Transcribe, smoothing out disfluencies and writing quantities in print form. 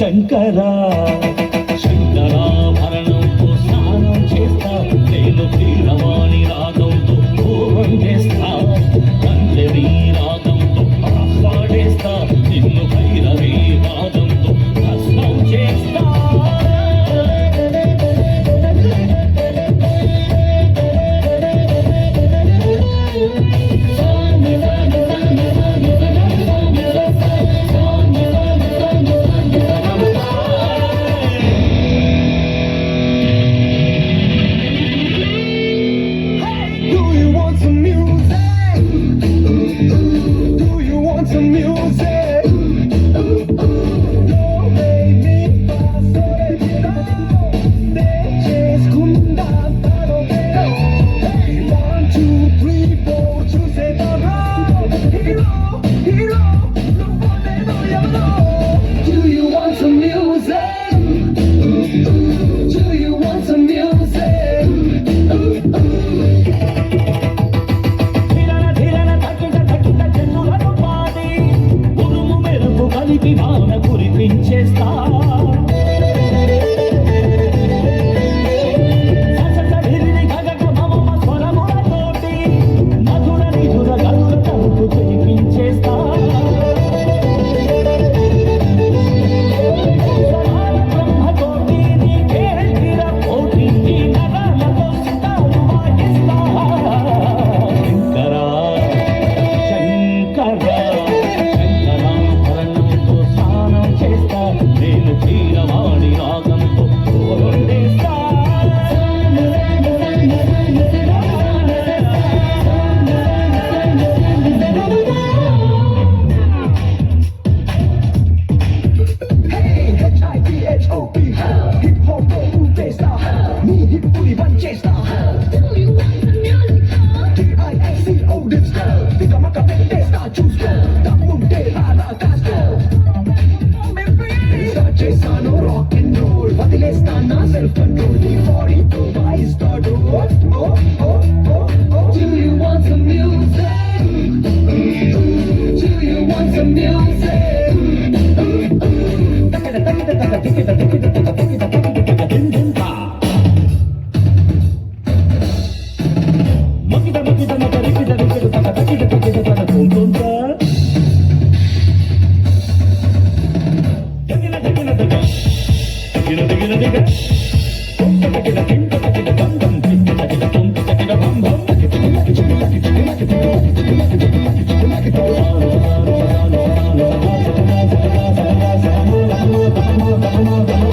శంకరా శంకరాభరణంతో స్నానం చేస్తా నేను తీరవాణి రాగంతో పూర్వం చేస్తా అంజలి రాగంతో ఆస్వాడేస్తా నిన్ను భైరవి రాగంతో భస్మం చేస్తా కురిపించేస్తా స్వరములతోటి మధుర నిధుర గరుడ తలుపు చెరిపించేస్తా బ్రహ్మతోటి నీకే పోటీ ఈ నరాలతో సితాలు వాయిస్తా శంకరా శంకరా నేను తీరవాణి రాగంతో వండేస్తా వదిలేస్తానా సెల్ఫ్ కంట్రోల్ నీ బాడీతో వాయిస్తాడు Do you want some music? Do you want some music? Come on.